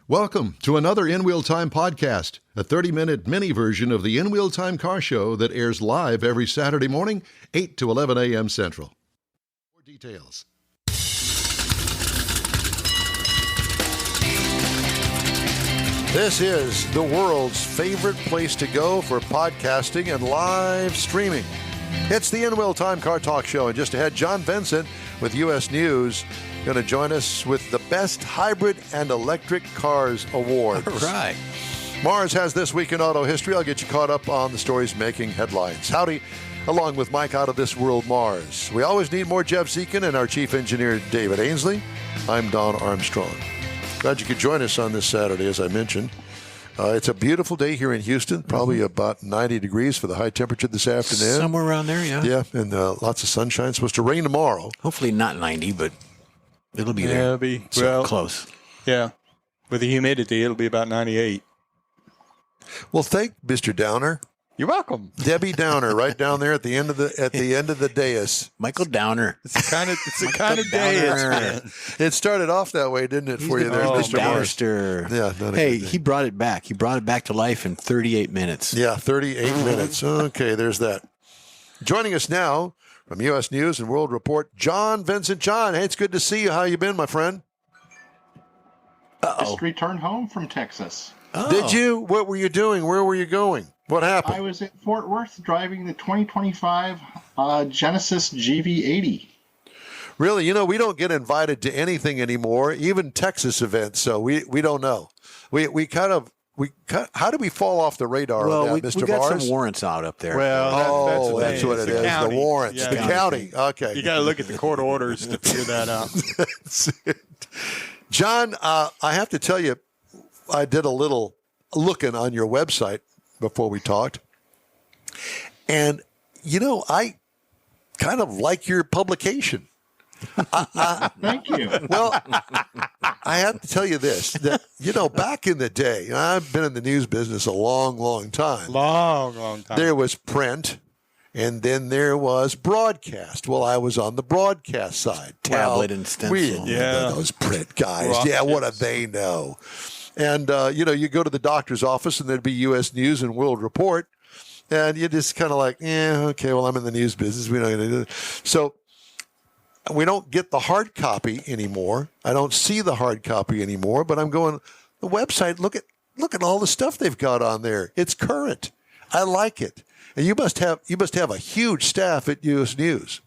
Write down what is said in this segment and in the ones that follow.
Welcome to another In Wheel Time podcast, a 30-minute mini version of the In Wheel Time car show that airs live every Saturday morning, 8 to 11 a.m. Central. More details. This is the world's favorite place to go for podcasting and live streaming. It's the In Wheel Time Car Talk Show, and just ahead, John Vincent with US News going to join us with the Best Hybrid and Electric Cars Awards. All right. Mars has This Week in Auto History. I'll get you caught up on the stories making headlines. Howdy, along with Mike out of This World Mars. We always need more Jeff Zekin and our chief engineer, David Ainsley. I'm Don Armstrong. Glad you could join us on this Saturday, as I mentioned. It's a beautiful day here in Houston, probably about 90 degrees for the high temperature this afternoon. Somewhere around there, yeah. Yeah, and lots of sunshine. It's supposed to rain tomorrow. Hopefully not 90, but it'll be there. Yeah, it'll be Close. Yeah, with the humidity, it'll be about 98. Well, thank Mr. Downer. You're welcome. Debbie Downer, right down there at the end of the dais. Michael Downer. It's the kind of day it's been. It started off that way, didn't it, for you there, Mr. Mars? Yeah. Hey, he brought it back. He brought it back to life in 38 minutes. Yeah, 38 minutes. Okay, there's that. Joining us now from U.S. News and World Report, John Vincent. John, hey, it's good to see you. How you been, my friend? Just returned home from Texas. Oh. Did you? What were you doing? Where were you going? What happened? I was in Fort Worth driving the 2025 Genesis GV80. Really? You know, we don't get invited to anything anymore, even Texas events, so we don't know. How do we fall off the radar on that, Mr. we got Mars? some warrants out up there. Well, that's what it is. County. The warrants. Yeah, the county. Okay. You got to look at the court orders to figure that out. That's it. John, I have to tell you, I did a little looking on your website before we talked. And, you know, I kind of like your publication. Thank you. Well, I have to tell you this, that, you know, back in the day, and I've been in the news business a long, long time. Long time. There was print, and then there was broadcast. Well, I was on the broadcast side. Tablet and stencil. Those print guys. Rockets. Yeah, what do they know? And, you know, you go to the doctor's office, and there'd be U.S. News and World Report, and you just kind of like, okay, well, I'm in the news business. We don't do it. So we don't get the hard copy anymore. I don't see the hard copy anymore, but I'm going, the website, look at all the stuff they've got on there. It's current. I like it. And you must have a huge staff at U.S. News.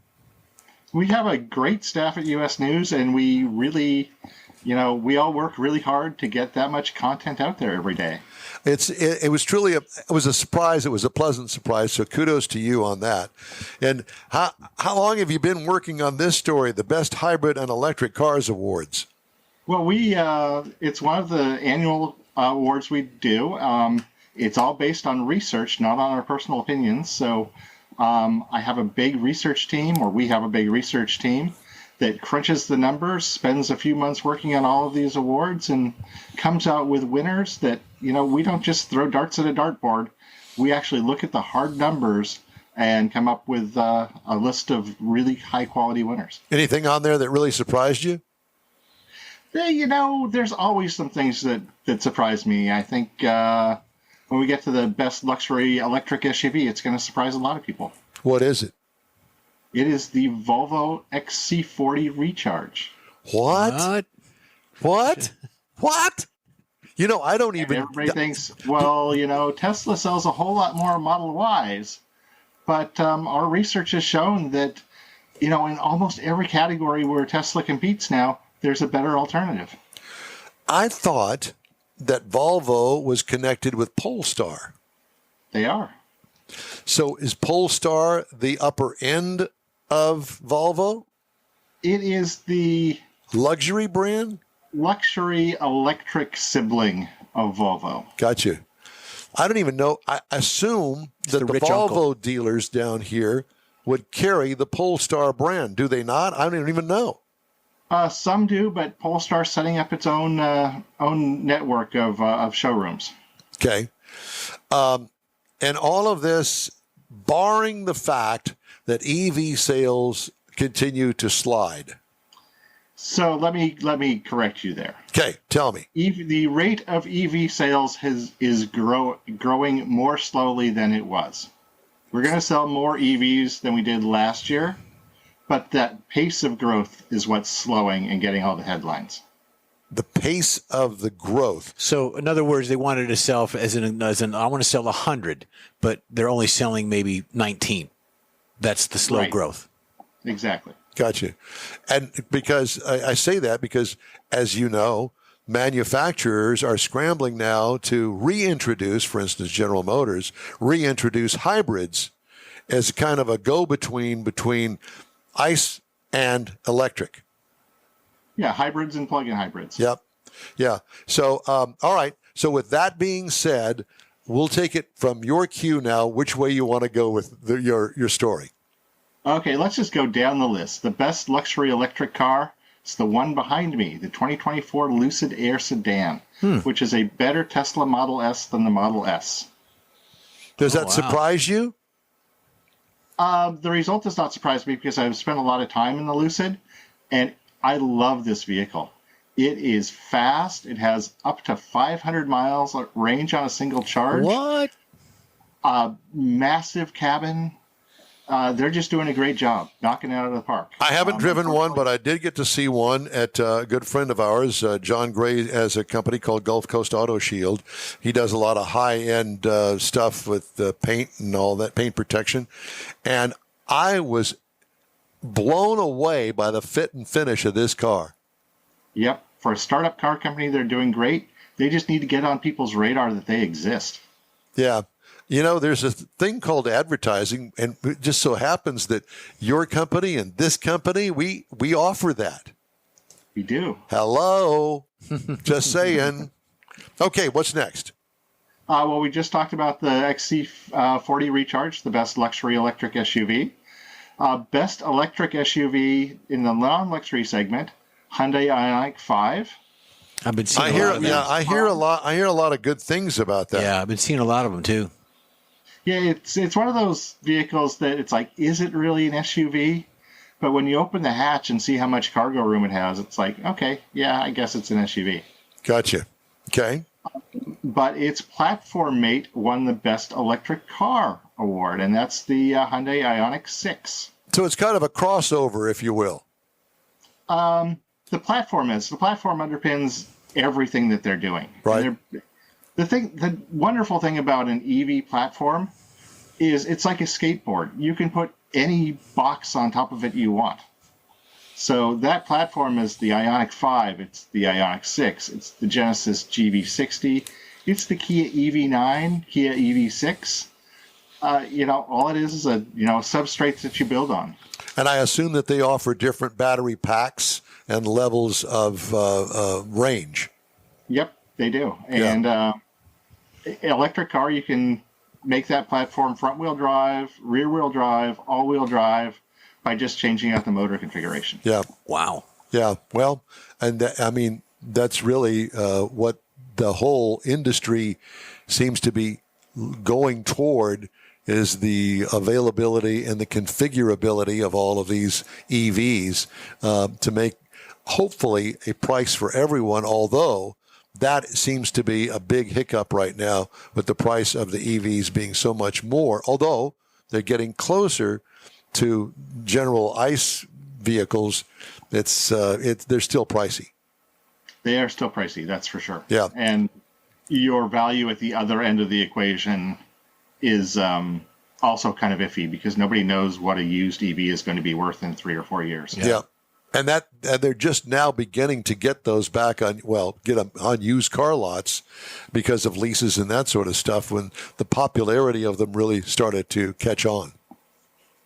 We have a great staff at U.S. News, and we really, we all work really hard to get that much content out there every day. It was truly it was a surprise. It was a pleasant surprise. So kudos to you on that. And how long have you been working on this story, the Best Hybrid and Electric Cars Awards? Well, it's one of the annual awards we do. It's all based on research, not on our personal opinions. So I have a big research team, or we have a big research team that crunches the numbers, spends a few months working on all of these awards, and comes out with winners that, we don't just throw darts at a dartboard. We actually look at the hard numbers and come up with a list of really high-quality winners. Anything on there that really surprised you? There's always some things that surprise me. I think when we get to the best luxury electric SUV, it's going to surprise a lot of people. What is it? It is the Volvo XC40 Recharge. What? I don't even... Everybody thinks, Tesla sells a whole lot more Model Ys, but our research has shown that, in almost every category where Tesla competes now, there's a better alternative. I thought that Volvo was connected with Polestar. They are. So is Polestar the upper end of Volvo? It is the luxury brand? Luxury electric sibling of Volvo. Got you. I don't even know. I assume that the Volvo uncle dealers down here would carry the Polestar brand. Do they not? I don't even know. Some do, but Polestar's setting up its own network of showrooms. Okay. And all of this, barring the fact that EV sales continue to slide. So let me correct you there. Okay, tell me. The rate of EV sales is growing more slowly than it was. We're going to sell more EVs than we did last year, but that pace of growth is what's slowing and getting all the headlines. The pace of the growth. So, in other words, they wanted to sell as an I want to sell 100, but they're only selling maybe 19. That's the slow Right. growth. Exactly. Gotcha. And because I say that because, as you know, manufacturers are scrambling now to reintroduce, for instance, General Motors, reintroduce hybrids as kind of a go-between ICE and electric. Yeah, hybrids and plug-in hybrids. Yep. Yeah. So, all right. So with that being said, we'll take it from your cue now, which way you want to go with your story. Okay, let's just go down the list. The best luxury electric car is the one behind me, the 2024 Lucid Air sedan, which is a better Tesla Model S than the Model S. Does that wow. surprise you? The result does not surprise me because I've spent a lot of time in the Lucid, and I love this vehicle. It is fast. It has up to 500 miles range on a single charge. What? Massive cabin. They're just doing a great job, knocking it out of the park. I haven't driven one, but I did get to see one at a good friend of ours, John Gray, has a company called Gulf Coast Auto Shield. He does a lot of high-end stuff with paint and all that, paint protection. And I was blown away by the fit and finish of this car. Yep. For a startup car company, they're doing great. They just need to get on people's radar that they exist. Yeah. You know, there's a thing called advertising, and it just so happens that your company and this company, we offer that. We do. Hello. Just saying. Okay, what's next? Well, we just talked about the XC40 Recharge, the best luxury electric SUV. Best electric SUV in the non-luxury segment, Hyundai Ioniq 5. I've been seeing I a hear, lot of them. yeah, I hear a lot of good things about that. Yeah, I've been seeing a lot of them too. Yeah, it's one of those vehicles that it's like, is it really an SUV? But when you open the hatch and see how much cargo room it has, it's like, okay, yeah, I guess it's an SUV. Gotcha. Okay. But its platform mate won the Best Electric Car award, and that's the Hyundai Ioniq 6. So it's kind of a crossover, if you will. The platform underpins everything that they're doing. Right. The wonderful thing about an EV platform is it's like a skateboard. You can put any box on top of it you want. So that platform is the Ioniq 5, it's the Ioniq 6, it's the Genesis GV60, it's the Kia EV9, Kia EV6. All it is a substrate that you build on. And I assume that they offer different battery packs and levels of range. Yep, they do. Yeah. And electric car, you can make that platform front-wheel drive, rear-wheel drive, all-wheel drive by just changing out the motor configuration. Yeah. Wow. Yeah. Well, and that's really what the whole industry seems to be going toward, is the availability and the configurability of all of these EVs to make, hopefully, a price for everyone, although that seems to be a big hiccup right now with the price of the EVs being so much more, although they're getting closer to general ICE vehicles. They're still pricey. They are still pricey, that's for sure. Yeah. And your value at the other end of the equation is also kind of iffy because nobody knows what a used EV is going to be worth in 3 or 4 years. Yeah. And they're just now beginning to get those back on used car lots because of leases and that sort of stuff, when the popularity of them really started to catch on.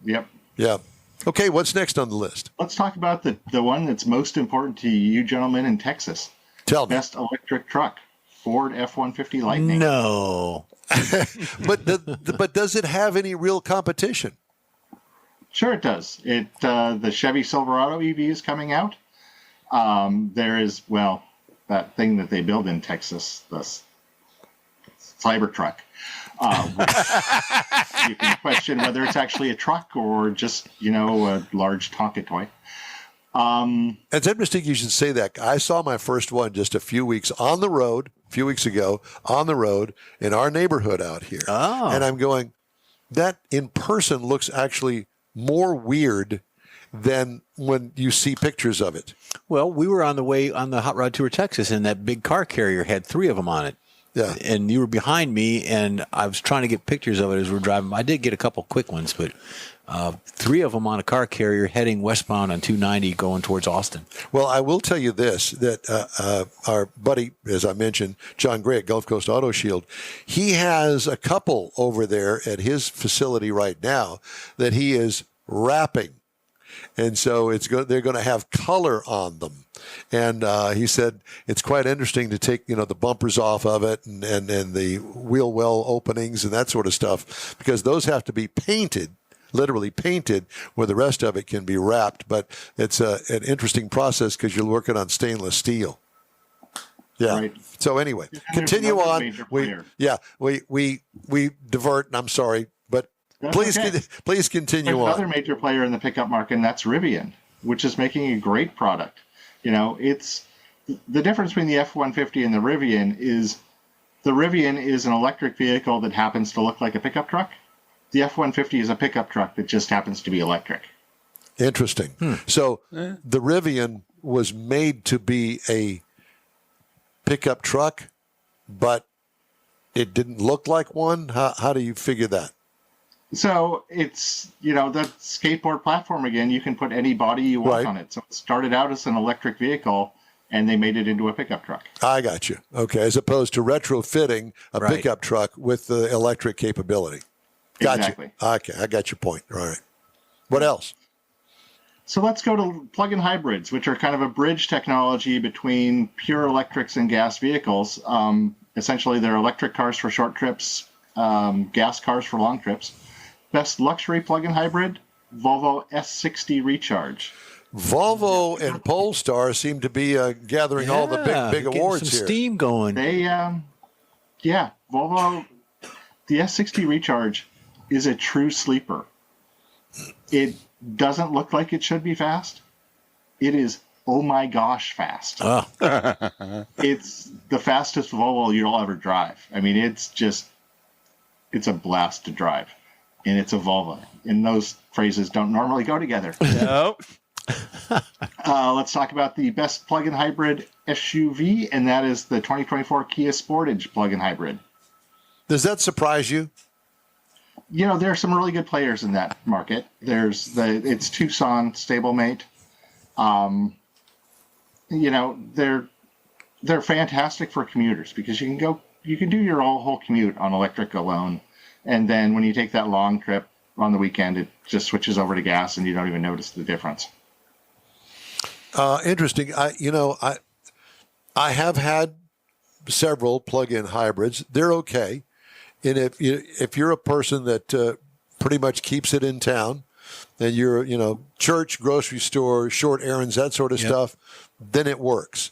Yep. Yeah. Okay, what's next on the list? Let's talk about the one that's most important to you gentlemen in Texas. Tell me. Best electric truck, Ford F-150 Lightning. No. But does it have any real competition? Sure it does. The Chevy Silverado EV is coming out. There is, that thing that they build in Texas, the Cybertruck. You can question whether it's actually a truck or just, a large Tonka toy. It's interesting you should say that. I saw my first one just a few weeks ago on the road in our neighborhood out here. Oh. And I'm going, that in person looks actually more weird than when you see pictures of it. Well, we were on the way on the Hot Rod Tour Texas, and that big car carrier had 3 of them on it. Yeah. And you were behind me, and I was trying to get pictures of it as we were driving. I did get a couple quick ones, but 3 of them on a car carrier heading westbound on 290 going towards Austin. Well, I will tell you this, that our buddy, as I mentioned, John Gray at Gulf Coast Auto Shield, he has a couple over there at his facility right now that he is wrapping. And so they're going to have color on them. And he said it's quite interesting to take, the bumpers off of it and the wheel well openings and that sort of stuff, because those have to be painted, literally painted, where the rest of it can be wrapped. But it's an interesting process because you're working on stainless steel. Yeah. Right. So anyway, And continue there's another on. major player. We divert, and I'm sorry, but That's please okay. please continue There's another on. major player in the pickup market, and that's Revving, which is making a great product. It's the difference between the F-150 and the Revving is an electric vehicle that happens to look like a pickup truck. The F-150 is a pickup truck that just happens to be electric. Interesting. So the Rivian was made to be a pickup truck, but it didn't look like one. How do you figure that? So it's, that skateboard platform again, you can put any body you want Right. on it. So it started out as an electric vehicle, and they made it into a pickup truck. I got you. Okay, as opposed to retrofitting a Right. pickup truck with the electric capability. Got Exactly. you. Okay, I got your point. All right. What else? So let's go to plug-in hybrids, which are kind of a bridge technology between pure electrics and gas vehicles. Essentially, they're electric cars for short trips, gas cars for long trips. Best luxury plug-in hybrid, Volvo S60 Recharge. Volvo and Polestar seem to be gathering all the big getting awards some here. steam going. They, Volvo, the S60 Recharge is a true sleeper. It doesn't look like it should be fast. It is, oh my gosh, fast. Oh, It's the fastest Volvo you'll ever drive. I mean, it's a blast to drive. And it's a Volvo. And those phrases don't normally go together. Nope. Let's talk about the best plug-in hybrid SUV, and that is the 2024 Kia Sportage plug-in hybrid. Does that surprise you? There are some really good players in that market. It's Tucson stablemate. They're fantastic for commuters because you can do your whole commute on electric alone. And then when you take that long trip on the weekend, it just switches over to gas and you don't even notice the difference. Interesting. I have had several plug-in hybrids. They're okay. And if you're a person that pretty much keeps it in town, and you're church, grocery store, short errands, that sort of stuff, then it works.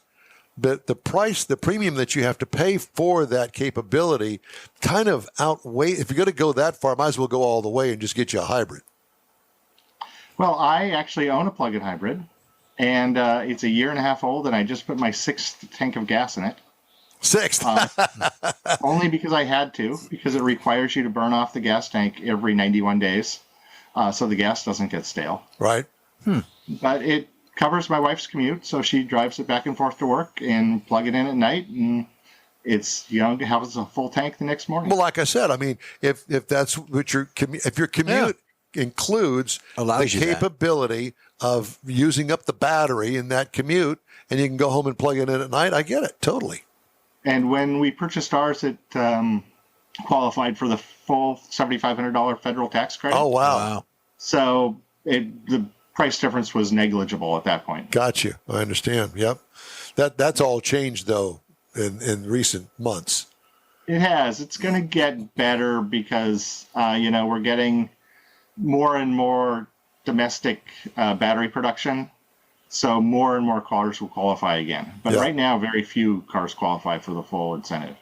But the premium that you have to pay for that capability kind of outweigh. If you're going to go that far, might as well go all the way and just get you a hybrid. Well, I actually own a plug-in hybrid, and it's 1.5 years old, and I just put my 6th tank of gas in it. 6th. Only because I had to, because it requires you to burn off the gas tank every 91 days, so the gas doesn't get stale. Right. But it covers my wife's commute, so she drives it back and forth to work and plug it in at night, and it's has a full tank the next morning. Well, like I said, I mean, if that's what your commute includes Allows the you that. capability of using up the battery in that commute, and you can go home and plug it in at night, I get it totally. And when we purchased ours, it qualified for the full $7,500 federal tax credit. Oh wow. wow. So the price difference was negligible at that point. Got you. I understand. Yep. That's all changed though in recent months. It has. It's going to get better because we're getting more and more domestic battery production. So more and more cars will qualify again. But right now, very few cars qualify for the full incentive.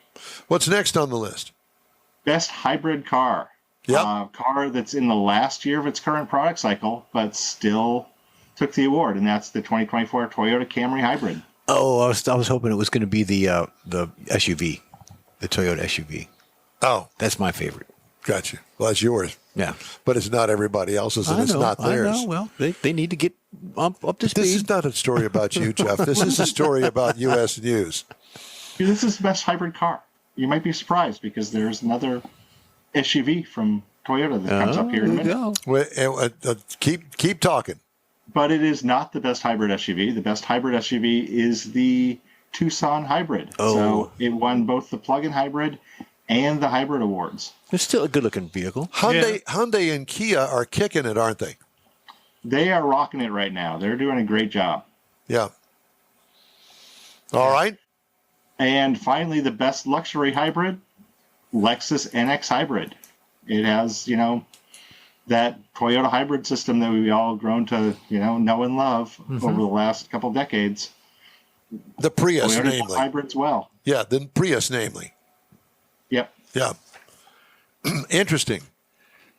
What's next on the list? Best hybrid car. Yep. Car that's in the last year of its current product cycle, but still took the award, and that's the 2024 Toyota Camry Hybrid. Oh, I was hoping it was going to be the SUV, the Toyota SUV. Oh, That's my favorite. gotcha. Well, that's yours. Yeah. But it's not everybody else's, and it's not theirs. I know. Well, they need to get up to speed. This is not a story about you, Jeff. This is a story about U.S. News. This is the best hybrid car. You might be surprised because there's another SUV from Toyota that comes up here in a minute. Keep talking. But it is not the best hybrid SUV. The best hybrid SUV is the Tucson Hybrid. Oh. So it won both the plug-in hybrid and the hybrid awards. It's still a good-looking vehicle. Hyundai and Kia are kicking it, aren't they? They are rocking it right now. They're doing a great job. Yeah. All right. And finally, the best luxury hybrid, Lexus NX Hybrid. It has, that Toyota hybrid system that we've all grown to, know and love over the last couple decades. The Prius, Toyota's namely. hybrids well. Yeah, the Prius, namely. Yep. Yeah. Interesting.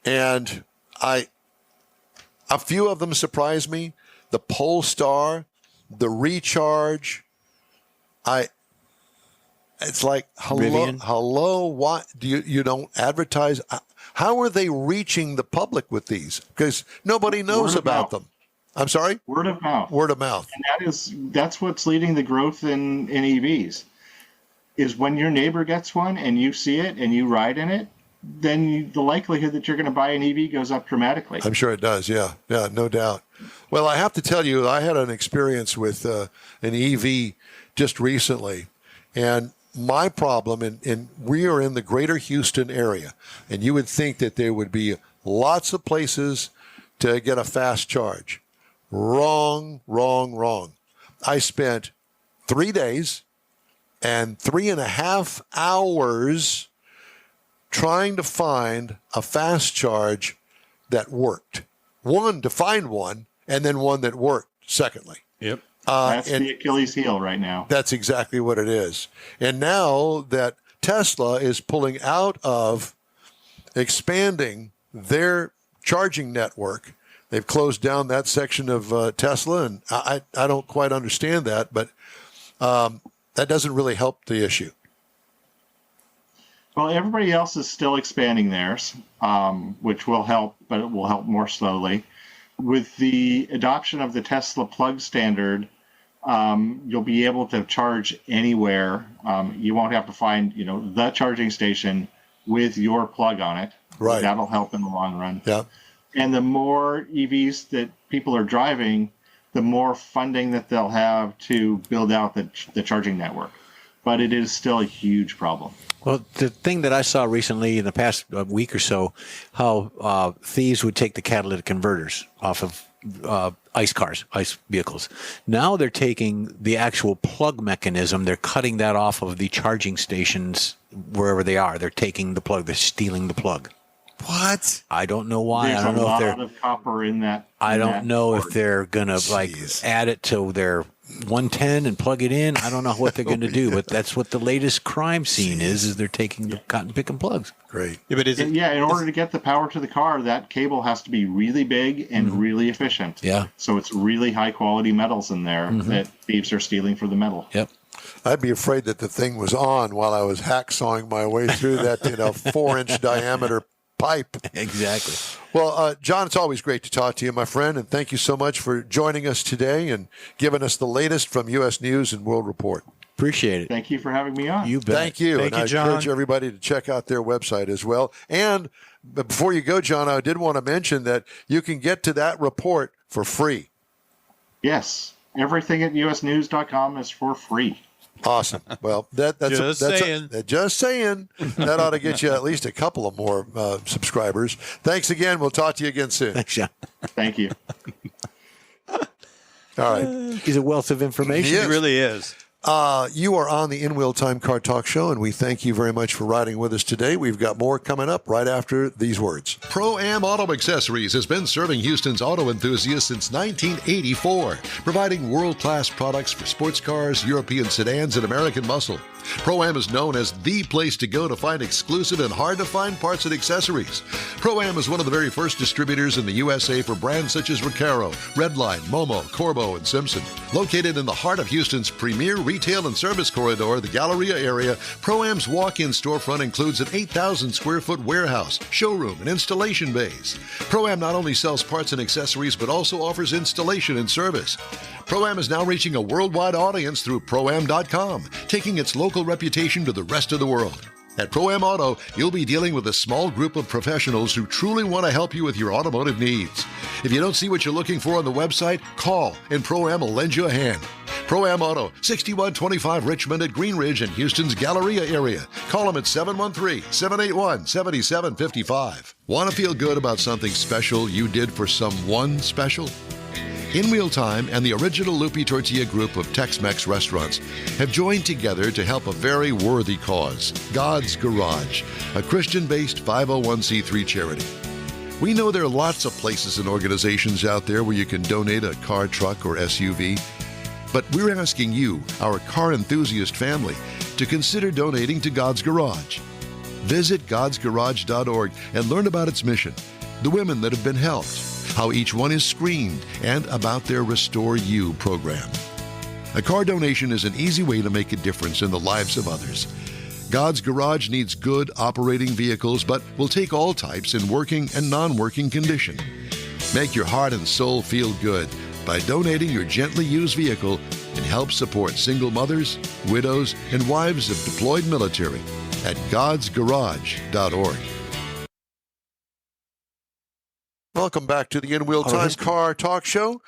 And a few of them surprised me. The Polestar, the Recharge. It's like, Revving. hello, what do you don't advertise? How are they reaching the public with these? Because nobody knows about them. I'm sorry? Word of mouth. Word of mouth. And that's what's leading the growth in EVs. Is when your neighbor gets one and you see it and you ride in it, then the likelihood that you're going to buy an EV goes up dramatically. I'm sure it does. Yeah, no doubt. Well, I have to tell you, I had an experience with an EV just recently, and my problem, and we are in the greater Houston area, and you would think that there would be lots of places to get a fast charge. Wrong. I spent 3 days and 3.5 hours trying to find a fast charge that worked. One, to find one, and then one that worked, secondly. Yep. That's the Achilles heel right now. That's exactly what it is. And now that Tesla is pulling out of expanding their charging network, they've closed down that section of Tesla, and I don't quite understand that, but that doesn't really help the issue. Well, everybody else is still expanding theirs, which will help, but it will help more slowly. With the adoption of the Tesla plug standard, you'll be able to charge anywhere. You won't have to find, the charging station with your plug on it. Right. That'll help in the long run. Yeah. And the more EVs that people are driving, the more funding that they'll have to build out the charging network. But it is still a huge problem. Well, the thing that I saw recently in the past week or so, how thieves would take the catalytic converters off of ICE vehicles. Now they're taking the actual plug mechanism. They're cutting that off of the charging stations wherever they are. They're taking the plug. They're stealing the plug. What? I don't know why. There's I don't know if they're. a lot of copper in that. I don't know if they're gonna Jeez. add it to their 110 and plug it in. I don't know what they're going to do, but that's what the latest crime scene is they're taking the cotton picking plugs. Great. Yeah, but is it? Yeah, in order to get the power to the car, that cable has to be really big and really efficient. Yeah. So it's really high quality metals in there that thieves are stealing for the metal. Yep. I'd be afraid that the thing was on while I was hacksawing my way through that 4-inch diameter pipe. Exactly. Well, John, it's always great to talk to you, my friend, and thank you so much for joining us today and giving us the latest from U.S. News and World Report. Appreciate it. Thank you for having me on. You bet. Thank you. Thank and you, I John. encourage everybody to check out their website as well. And before you go, John, I did want to mention that you can get to that report for free. Yes. Everything at usnews.com is for free. Awesome. Well, that's Just saying. Just saying. That ought to get you at least a couple of more subscribers. Thanks again. We'll talk to you again soon. Thanks, John. Thank you. All right. He's a wealth of information. Yes. It really is. You are on the In Wheel Time Car Talk Show, and we thank you very much for riding with us today. We've got more coming up right after these words. Pro-Am Auto Accessories has been serving Houston's auto enthusiasts since 1984, providing world-class products for sports cars, European sedans, and American muscle. Pro-Am is known as the place to go to find exclusive and hard-to-find parts and accessories. Pro-Am is one of the very first distributors in the USA for brands such as Recaro, Redline, Momo, Corbo, and Simpson. Located in the heart of Houston's premier retail and service corridor, the Galleria area, Pro-Am's walk-in storefront includes an 8,000 square foot warehouse, showroom, and installation bays. Pro-Am not only sells parts and accessories, but also offers installation and service. Pro-Am is now reaching a worldwide audience through Pro-Am.com, taking its local reputation to the rest of the world. At Pro-Am Auto, you'll be dealing with a small group of professionals who truly want to help you with your automotive needs. If you don't see what you're looking for on the website, call and Pro-Am will lend you a hand. Pro-Am Auto, 6125 Richmond at Green Ridge in Houston's Galleria area. Call them at 713-781-7755. Want to feel good about something special you did for someone special? In Wheel Time and the original Lupi Tortilla group of Tex-Mex restaurants have joined together to help a very worthy cause, God's Garage, a Christian-based 501c3 charity. We know there are lots of places and organizations out there where you can donate a car, truck, or SUV, but we're asking you, our car enthusiast family, to consider donating to God's Garage. Visit godsgarage.org and learn about its mission, the women that have been helped, how each one is screened, and about their Restore You program. A car donation is an easy way to make a difference in the lives of others. God's Garage needs good operating vehicles, but will take all types in working and non-working condition. Make your heart and soul feel good by donating your gently used vehicle and help support single mothers, widows, and wives of deployed military at godsgarage.org. Welcome back to the In Wheel Time Car Talk Show.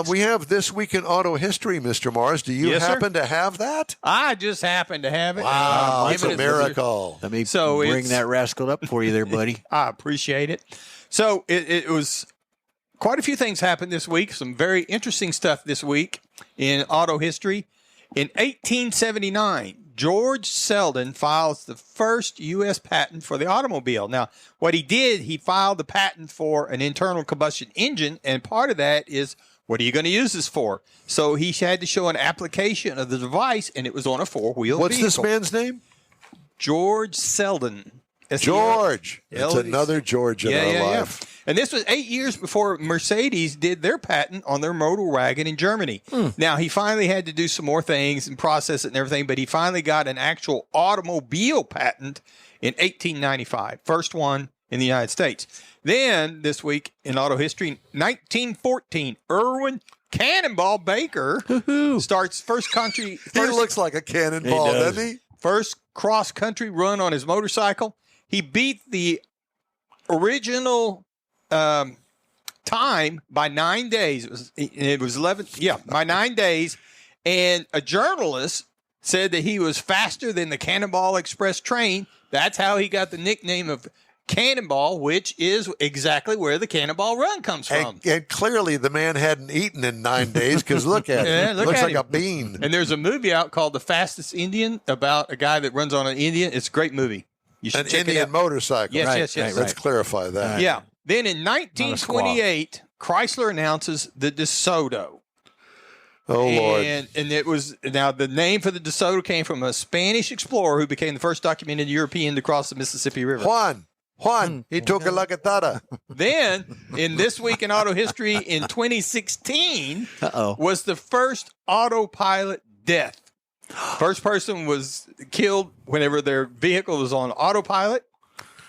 We have This Week in Auto History, Mr. Mars. Do you happen to have that? I just happen to have it. Wow, that's a miracle. Let me bring that rascal up for you there, buddy. I appreciate it. So it was quite a few things happened this week. Some very interesting stuff this week in auto history. In 1879, George Selden files the first U.S. patent for the automobile. Now, what he did, he filed the patent for an internal combustion engine, and part of that is, what are you going to use this for? So he had to show an application of the device, and it was on a four-wheel What's vehicle. this man's name? George Selden. George. It's another George in our life. Yeah. And this was 8 years before Mercedes did their patent on their motor wagon in Germany. Now, he finally had to do some more things and process it and everything, but he finally got an actual automobile patent in 1895. First one in the United States. Then, this week in auto history, 1914, Irwin Cannonball Baker starts first country. He looks like a cannonball, doesn't he? First cross-country run on his motorcycle. He beat the original time by 9 days. It was 11. Yeah, by 9 days. And a journalist said that he was faster than the Cannonball Express train. That's how he got the nickname of Cannonball, which is exactly where the Cannonball Run comes from. And clearly the man hadn't eaten in 9 days because look at him. Looks like a bean. And there's a movie out called The Fastest Indian about a guy that runs on an Indian. It's a great movie. You should check Indian it out. motorcycle. Yes. Let's clarify that. Yeah. Then in 1928, Chrysler announces the DeSoto. Oh, Lord. And it was, now the name for the DeSoto came from a Spanish explorer who became the first documented European to cross the Mississippi River. Juan, he took a lacatada. Then, in This Week in Auto History in 2016, was the first autopilot death. First person was killed whenever their vehicle was on autopilot.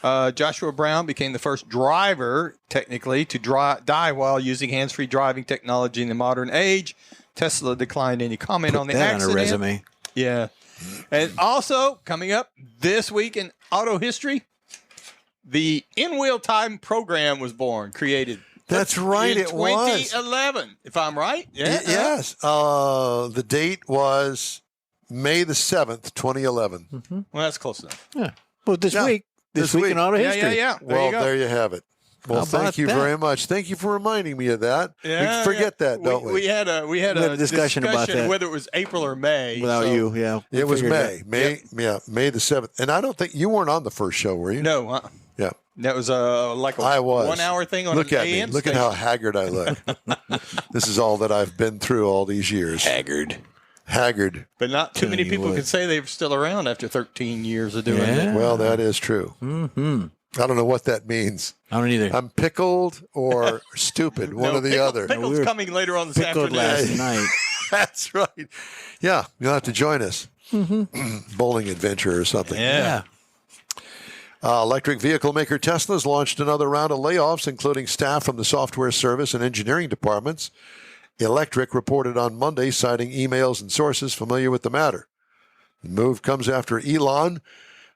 Joshua Brown became the first driver, technically, to die while using hands-free driving technology in the modern age. Tesla declined any comment on the accident. On a resume. Yeah. And also, coming up this week in auto history, the In-Wheel Time program was created. That's right, it was. 2011, if I'm right. Yeah. Yes. The date was May the 7th, 2011. Well, that's close enough. Yeah. Well, this week in auto history. Yeah. There you have it. Well, How thank about you that? very much. Thank you for reminding me of that. Yeah, we forget that, don't we? We had a discussion about that. whether it was April or May. Without so- you, yeah. we It was figured May. that. May the 7th. And I don't think you weren't on the first show, were you? No, Yeah. that was like a I was. 1 hour thing on Look an at me. AM Look at station. how haggard I look. This is all that I've been through all these years. Haggard. Haggard. But not too many you people what. can say they're still around after 13 years of doing it. Yeah. Well, that is true. Mm-hmm. I don't know what that means. I don't either. I'm pickled or stupid, one or the other. Pickle's We were coming later on this Pickled afternoon. last night. That's right. Yeah, you'll have to join us. Bowling adventure or something. Yeah. Electric vehicle maker Tesla's launched another round of layoffs, including staff from the software service and engineering departments. Electric reported on Monday, citing emails and sources familiar with the matter. The move comes after Elon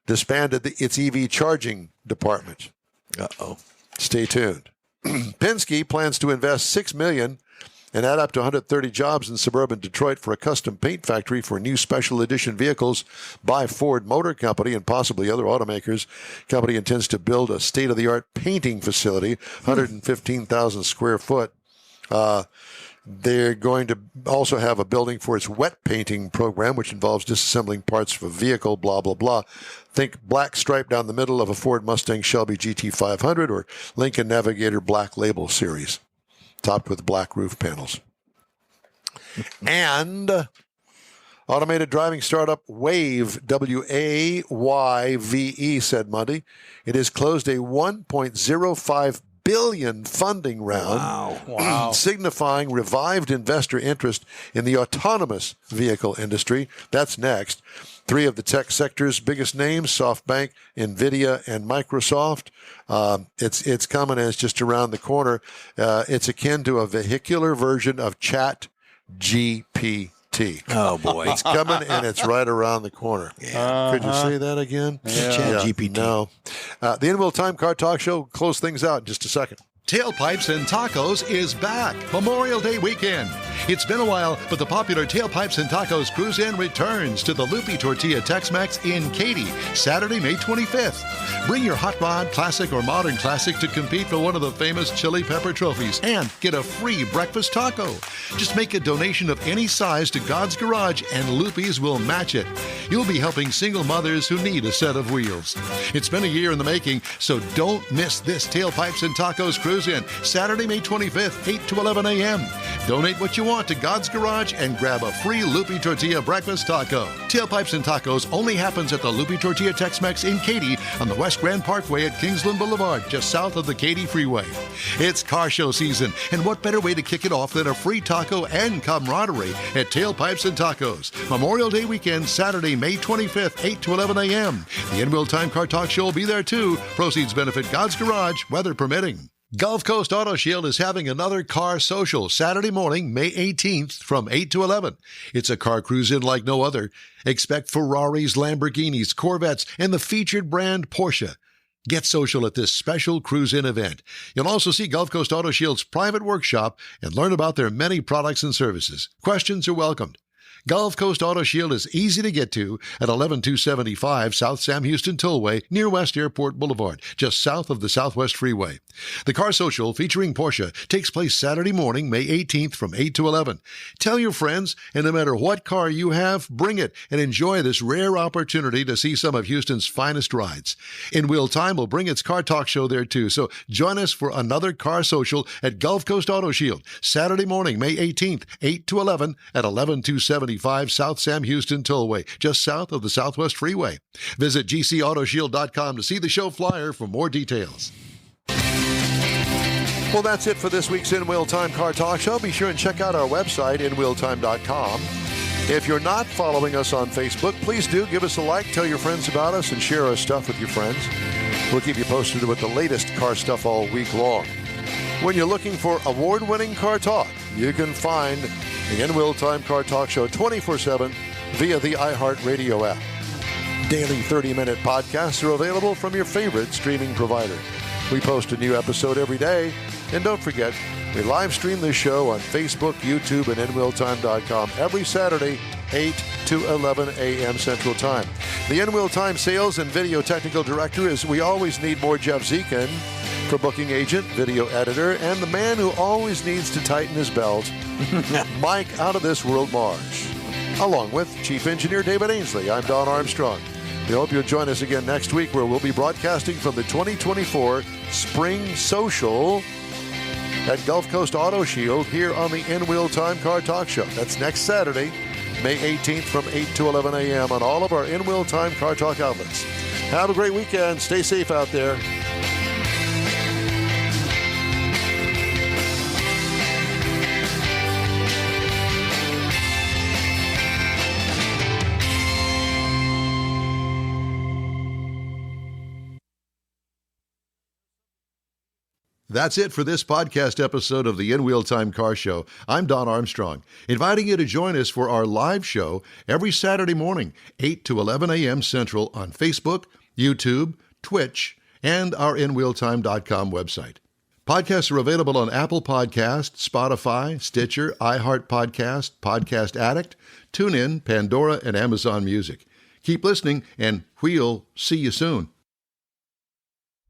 disbanded its EV charging department. Uh-oh. Stay tuned. Penske plans to invest $6 million and add up to 130 jobs in suburban Detroit for a custom paint factory for new special edition vehicles by Ford Motor Company and possibly other automakers. Company intends to build a state-of-the-art painting facility, 115,000 square foot. They're going to also have a building for its wet painting program, which involves disassembling parts of a vehicle, blah, blah, blah. Think black stripe down the middle of a Ford Mustang Shelby GT500 or Lincoln Navigator Black Label series, topped with black roof panels. And automated driving startup Wayve, W-A-Y-V-E, said Monday, it has closed a $1.05 billion funding round, Wow. signifying revived investor interest in the autonomous vehicle industry. That's next. Three of the tech sector's biggest names, SoftBank, NVIDIA, and Microsoft. It's coming, and it's just around the corner. It's akin to a vehicular version of Chat GPT. Oh, boy. It's coming, and it's right around the corner. Could you say that again? Chat GPT. No. The In-Wheel Time Car Talk Show will close things out in just a second. Tailpipes and Tacos is back. Memorial Day weekend. It's been a while, but the popular Tailpipes and Tacos Cruise-In returns to the Loopy Tortilla Tex-Mex in Katy, Saturday, May 25th. Bring your hot rod, classic, or modern classic to compete for one of the famous chili pepper trophies and get a free breakfast taco. Just make a donation of any size to God's Garage and Loopy's will match it. You'll be helping single mothers who need a set of wheels. It's been a year in the making, so don't miss this Tailpipes and Tacos Cruise-In, Saturday, May 25th, 8 to 11 a.m. Donate what you want to God's Garage and grab a free Loopy Tortilla breakfast taco. Tailpipes and Tacos only happens at the Loopy Tortilla Tex-Mex in Katy on the West Grand Parkway at Kingsland Boulevard, just south of the Katy Freeway. It's car show season, and what better way to kick it off than a free taco and camaraderie at Tailpipes and Tacos. Memorial Day weekend, Saturday, May 25th, 8 to 11 a.m. The In-Wheel Time Car Talk Show will be there too. Proceeds benefit God's Garage, weather permitting. Gulf Coast Auto Shield is having another car social Saturday morning, May 18th from 8 to 11. It's a car cruise-in like no other. Expect Ferraris, Lamborghinis, Corvettes, and the featured brand Porsche. Get social at this special cruise-in event. You'll also see Gulf Coast Auto Shield's private workshop and learn about their many products and services. Questions are welcomed. Gulf Coast Auto Shield is easy to get to at 11275 South Sam Houston Tollway near West Airport Boulevard, just south of the Southwest Freeway. The Car Social featuring Porsche takes place Saturday morning, May 18th from 8 to 11. Tell your friends, and no matter what car you have, bring it and enjoy this rare opportunity to see some of Houston's finest rides. In-Wheel Time will bring its Car Talk Show there too, so join us for another Car Social at Gulf Coast Auto Shield, Saturday morning, May 18th, 8 to 11 at 11275 South Sam Houston Tollway, just south of the Southwest Freeway. Visit gcautoshield.com to see the show flyer for more details. Well, that's it for this week's In-Wheel Time Car Talk Show. Be sure and check out our website, inwheeltime.com. If you're not following us on Facebook, please do give us a like, tell your friends about us, and share our stuff with your friends. We'll keep you posted with the latest car stuff all week long. When you're looking for award-winning car talk, you can find the In-Wheel Time Car Talk Show 24/7 via the iHeartRadio app. Daily 30-minute podcasts are available from your favorite streaming provider. We post a new episode every day. And don't forget, we live stream this show on Facebook, YouTube, and inwheeltime.com every Saturday, 8 to 11 a.m. Central Time. The In-Wheel Time Sales and Video Technical Director is we always need more Jeff Zekin. For booking agent, video editor, and the man who always needs to tighten his belt, Mike Out of This World Marsh. Along with Chief Engineer David Ainsley, I'm Don Armstrong. We hope you'll join us again next week, where we'll be broadcasting from the 2024 Spring Social at Gulf Coast Auto Shield here on the In-Wheel Time Car Talk Show. That's next Saturday, May 18th from 8 to 11 a.m. on all of our In-Wheel Time Car Talk outlets. Have a great weekend. Stay safe out there. That's it for this podcast episode of the In-Wheel Time Car Show. I'm Don Armstrong, inviting you to join us for our live show every Saturday morning, 8 to 11 a.m. Central on Facebook, YouTube, Twitch, and our InWheelTime.com website. Podcasts are available on Apple Podcasts, Spotify, Stitcher, iHeart Podcast, Podcast Addict, TuneIn, Pandora, and Amazon Music. Keep listening, and we'll see you soon.